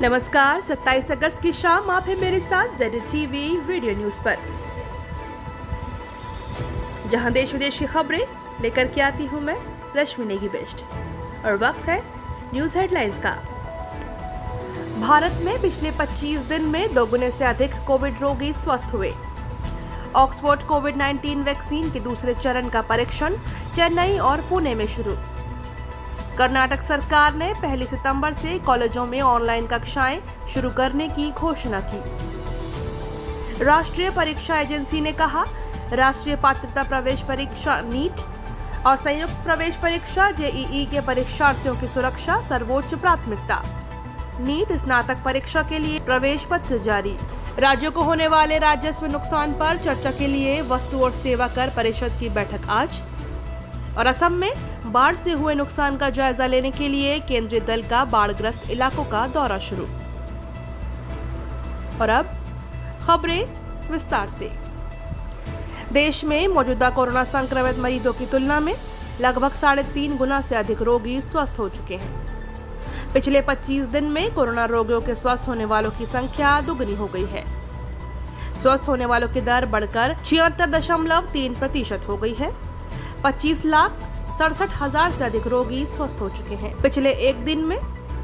नमस्कार, 27 अगस्त की शाम आप हैं मेरे साथ ZTV वीडियो न्यूज पर, जहां देश विदेश की खबरें लेकर के आती हूं मैं रश्मि नेगी बेस्ट। और वक्त है न्यूज हेडलाइंस का। भारत में पिछले 25 दिन में दोगुने से अधिक कोविड रोगी स्वस्थ हुए। ऑक्सफोर्ड कोविड-19 वैक्सीन के दूसरे चरण का परीक्षण चेन्नई और पुणे में शुरू। कर्नाटक सरकार ने 1 सितंबर से कॉलेजों में ऑनलाइन कक्षाएं शुरू करने की घोषणा की। राष्ट्रीय परीक्षा एजेंसी ने कहा, राष्ट्रीय पात्रता प्रवेश परीक्षा नीट और संयुक्त प्रवेश परीक्षा JEE के परीक्षार्थियों की सुरक्षा सर्वोच्च प्राथमिकता। नीट स्नातक परीक्षा के लिए प्रवेश पत्र जारी। राज्यों को होने वाले राजस्व नुकसान पर चर्चा के लिए वस्तु और सेवा कर परिषद की बैठक आज। और असम में बाढ़ से हुए नुकसान का जायजा लेने के लिए केंद्रीय दल का बाढ़ग्रस्त इलाकों का दौरा शुरू। और अब खबरें विस्तार से। देश में मौजूदा कोरोना संक्रमित मरीजों की तुलना में लगभग 3.5 गुना से अधिक रोगी स्वस्थ हो चुके हैं। पिछले 25 दिन में कोरोना रोगियों के स्वस्थ होने वालों की संख्या दुगनी हो गई है। स्वस्थ होने वालों की दर बढ़कर 76.3% हो गई है। 25,67,000 से अधिक रोगी स्वस्थ हो चुके हैं। पिछले एक दिन में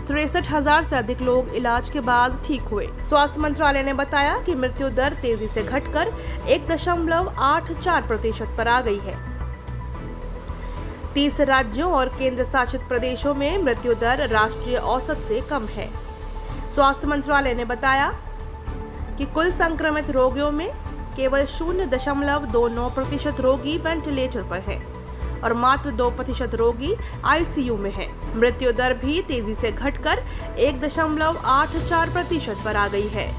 63,000 से अधिक लोग इलाज के बाद ठीक हुए। स्वास्थ्य मंत्रालय ने बताया कि मृत्यु दर तेजी से घटकर 1.84% पर आ गई है। 30 राज्यों और केंद्र शासित प्रदेशों में मृत्यु दर राष्ट्रीय औसत से कम है। स्वास्थ्य मंत्रालय ने बताया कि कुल संक्रमित रोगियों में केवल 0.29% रोगी वेंटिलेटर पर हैं और मात्र 2% रोगी ICU में हैं। मृत्यु दर भी तेजी से घटकर 1.84% पर आ गई है।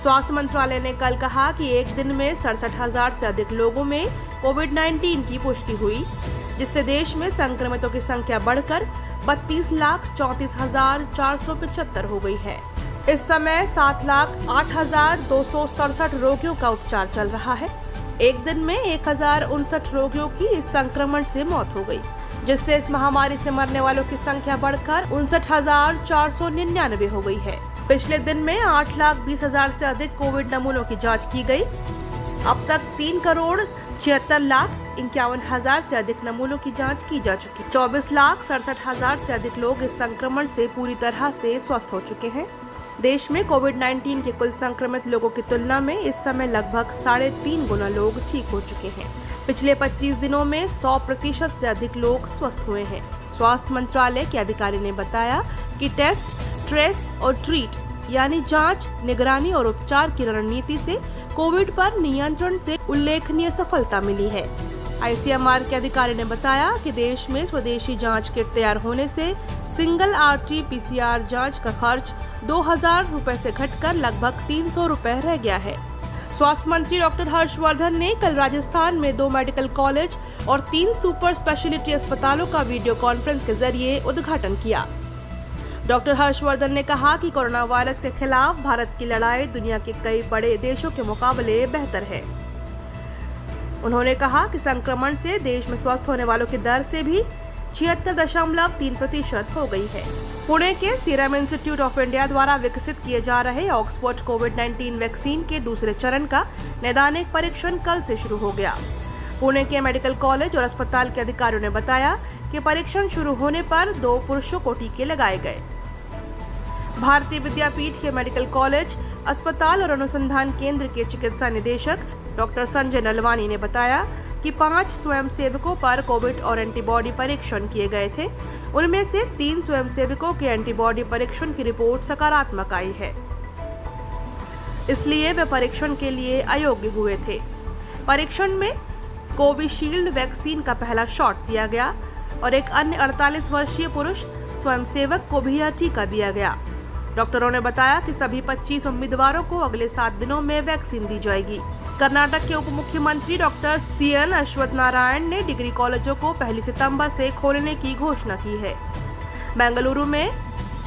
स्वास्थ्य मंत्रालय ने कल कहा कि एक दिन में 67,000 से अधिक लोगों में कोविड-19 की पुष्टि हुई, जिससे देश में संक्रमितों की संख्या बढ़कर 32,34,475 हो गई है। इस समय 7,08,267 रोगियों का उपचार चल रहा है। एक दिन में 1,059 रोगियों की इस संक्रमण से मौत हो गई, जिससे इस महामारी से मरने वालों की संख्या बढ़कर 59,499 हो गई है। पिछले दिन में 8,20,000 से अधिक कोविड नमूनों की जांच की गई। अब तक 3,76,51,000 से अधिक नमूनों की जांच की जा चुकी। 24,67,000 से अधिक लोग इस संक्रमण से पूरी तरह से स्वस्थ हो चुके हैं। देश में कोविड-19 के कुल संक्रमित लोगों की तुलना में इस समय लगभग 3.5 गुना लोग ठीक हो चुके हैं। पिछले 25 दिनों में 100% से अधिक लोग स्वस्थ हुए हैं। स्वास्थ्य मंत्रालय के अधिकारी ने बताया कि टेस्ट, ट्रेस और ट्रीट यानी जांच, निगरानी और उपचार की रणनीति से कोविड पर नियंत्रण से उल्लेखनीय सफलता मिली है। ICMR के अधिकारी ने बताया कि देश में स्वदेशी जांच किट तैयार होने से सिंगल RT-PCR जांच का खर्च 2,000 रुपए से घटकर लगभग 300 रुपए रह गया है। स्वास्थ्य मंत्री डॉक्टर हर्षवर्धन ने कल राजस्थान में 2 मेडिकल कॉलेज और 3 सुपर स्पेशलिटी अस्पतालों का वीडियो कॉन्फ्रेंस के जरिए उद्घाटन किया। डॉक्टर हर्षवर्धन ने कहा कि कोरोना वायरस के खिलाफ भारत की लड़ाई दुनिया के कई बड़े देशों के मुकाबले बेहतर है। उन्होंने कहा कि संक्रमण से देश में स्वस्थ होने वालों की दर से भी 76.3% हो गई है। पुणे के सीरम इंस्टीट्यूट ऑफ इंडिया द्वारा विकसित किए जा रहे ऑक्सफोर्ड कोविड-19 वैक्सीन के दूसरे चरण का नैदानिक परीक्षण कल से शुरू हो गया। पुणे के मेडिकल कॉलेज और अस्पताल के अधिकारियों ने बताया कि परीक्षण शुरू होने पर 2 पुरुषों को टीके लगाए गए। भारतीय विद्यापीठ के मेडिकल कॉलेज, अस्पताल और अनुसंधान केंद्र के चिकित्सा निदेशक डॉक्टर संजय नलवानी ने बताया कि 5 स्वयंसेवकों पर कोविड और एंटीबॉडी परीक्षण किए गए थे। उनमें से 3 स्वयंसेवकों के एंटीबॉडी परीक्षण की रिपोर्ट सकारात्मक आई है, इसलिए वे परीक्षण के लिए अयोग्य हुए थे। परीक्षण में कोविशील्ड वैक्सीन का पहला शॉट दिया गया और एक अन्य 48 वर्षीय पुरुष स्वयंसेवक को भी यह टीका दिया गया। डॉक्टरों ने बताया कि सभी 25 उम्मीदवारों को अगले 7 दिनों में वैक्सीन दी जाएगी। कर्नाटक के उप मुख्यमंत्री डॉक्टर CN अश्वत्थ नारायण ने डिग्री कॉलेजों को 1 सितंबर से खोलने की घोषणा की है। बेंगलुरु में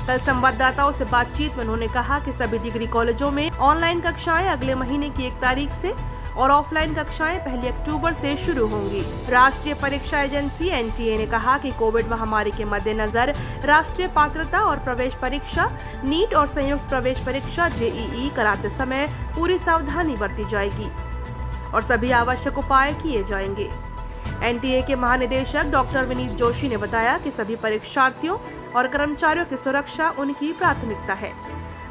कल संवाददाताओं से बातचीत में उन्होंने कहा कि सभी डिग्री कॉलेजों में ऑनलाइन कक्षाएं अगले महीने की 1 तारीख से और ऑफलाइन कक्षाएं 1 अक्टूबर से शुरू होंगी। राष्ट्रीय परीक्षा एजेंसी NTA ने कहा कि कोविड महामारी के मद्देनजर राष्ट्रीय पात्रता और प्रवेश परीक्षा नीट और संयुक्त प्रवेश परीक्षा JEE कराते समय पूरी सावधानी बरती जाएगी और सभी आवश्यक उपाय किए जाएंगे। NTA के महानिदेशक डॉक्टर विनीत जोशी ने बताया कि सभी परीक्षार्थियों और कर्मचारियों की सुरक्षा उनकी प्राथमिकता है।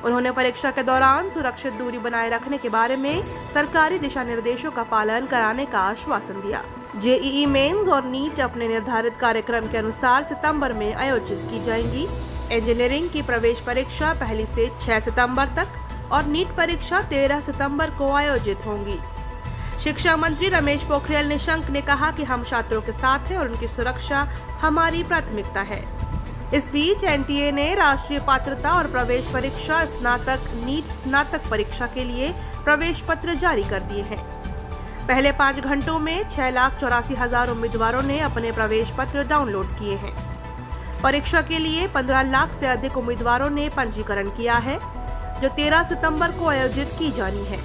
उन्होंने परीक्षा के दौरान सुरक्षित दूरी बनाए रखने के बारे में सरकारी दिशा निर्देशों का पालन कराने का आश्वासन दिया। JEE मेंस और नीट अपने निर्धारित कार्यक्रम के अनुसार सितंबर में आयोजित की जाएंगी। इंजीनियरिंग की प्रवेश परीक्षा 1 से 6 सितंबर तक और नीट परीक्षा 13 सितंबर को आयोजित होंगी। शिक्षा मंत्री रमेश पोखरियाल निशंक ने कहा कि हम छात्रों के साथ हैं और उनकी सुरक्षा हमारी प्राथमिकता है। इस बीच NTA ने राष्ट्रीय पात्रता और प्रवेश परीक्षा स्नातक नीट स्नातक परीक्षा के लिए प्रवेश पत्र जारी कर दिए हैं। पहले 5 घंटों में 6,84,000 उम्मीदवारों ने अपने प्रवेश पत्र डाउनलोड किए हैं। परीक्षा के लिए 15 लाख से अधिक उम्मीदवारों ने पंजीकरण किया है, जो 13 सितंबर को आयोजित की जानी है।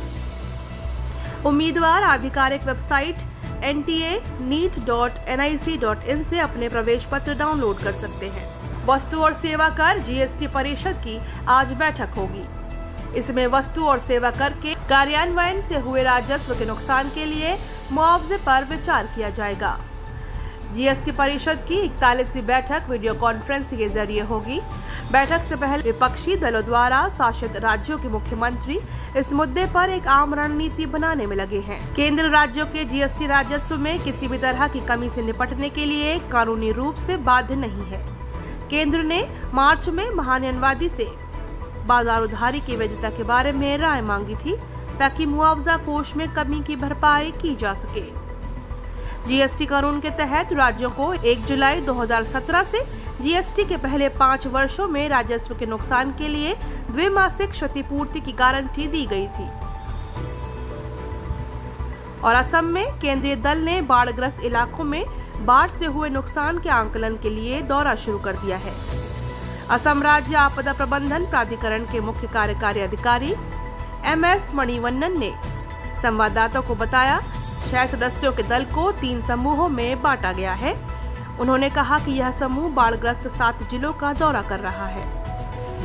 उम्मीदवार आधिकारिक वेबसाइट nta.neet.nic.in से अपने प्रवेश पत्र डाउनलोड कर सकते हैं। वस्तु और सेवा कर GST परिषद की आज बैठक होगी। इसमें वस्तु और सेवा कर के कार्यान्वयन से हुए राजस्व के नुकसान के लिए मुआवजे पर विचार किया जाएगा। GST परिषद की 41वीं बैठक वीडियो कॉन्फ्रेंसिंग के जरिए होगी। बैठक से पहले विपक्षी दलों द्वारा शासित राज्यों के मुख्यमंत्री इस मुद्दे पर एक आम रणनीति बनाने में लगे हैं। केंद्र राज्यों के GST राजस्व में किसी भी तरह की कमी से निपटने के लिए कानूनी रूप से बाध्य नहीं है। केंद्र ने मार्च में महान्यायवादी से बाजार उधारी की वैधता के बारे में राय मांगी थी, ताकि मुआवजा कोष में कमी की भरपाई की जा सके। GST कानून के तहत राज्यों को 1 जुलाई 2017 से GST के पहले 5 वर्षों में राजस्व के नुकसान के लिए द्विमासिक क्षतिपूर्ति की गारंटी दी गई थी। और असम में केंद्रीय दल ने बाढ़ग्रस्त इलाकों में बाढ़ से हुए नुकसान के आंकलन के लिए दौरा शुरू कर दिया है। असम राज्य आपदा प्रबंधन प्राधिकरण के मुख्य कार्यकारी अधिकारी MS मणिवन्नन ने संवाददाताओं को बताया, 6 सदस्यों के दल को 3 समूहों में बांटा गया है। उन्होंने कहा कि यह समूह बाढ़ग्रस्त 7 जिलों का दौरा कर रहा है।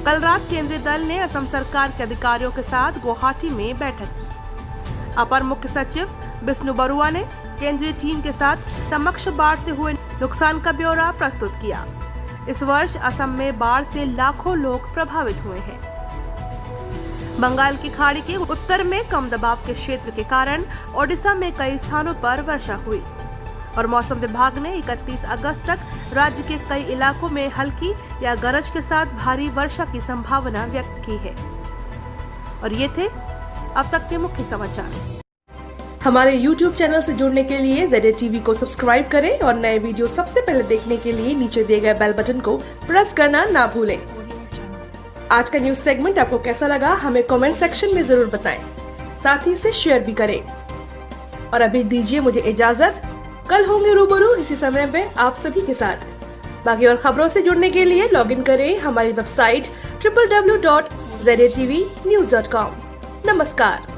कल रात केंद्रीय दल ने असम सरकार के अधिकारियों के साथ गुवाहाटी में बैठक की। अपर मुख्य सचिव विष्णु बरुआ ने केंद्रीय टीम के साथ समक्ष बाढ़ से हुए नुकसान का ब्यौरा प्रस्तुत किया। इस वर्ष असम में बाढ़ से लाखों लोग प्रभावित हुए हैं। बंगाल की खाड़ी के उत्तर में कम दबाव के क्षेत्र के कारण ओडिशा में कई स्थानों पर वर्षा हुई और मौसम विभाग ने 31 अगस्त तक राज्य के कई इलाकों में हल्की या गरज के साथ भारी वर्षा की संभावना व्यक्त की है। और ये थे अब तक के मुख्य समाचार। हमारे YouTube चैनल से जुड़ने के लिए ZA TV को सब्सक्राइब करें और नए वीडियो सबसे पहले देखने के लिए नीचे दिए गए बेल बटन को प्रेस करना ना भूलें। आज का न्यूज सेगमेंट आपको कैसा लगा हमें कमेंट सेक्शन में जरूर बताएं। साथ ही इसे शेयर भी करें। और अभी दीजिए मुझे इजाजत। कल होंगे रूबरू इसी समय पे आप सभी के साथ। बाकी और खबरों से जुड़ने के लिए लॉगिन करें हमारी वेबसाइट www.zatvnews.com। नमस्कार।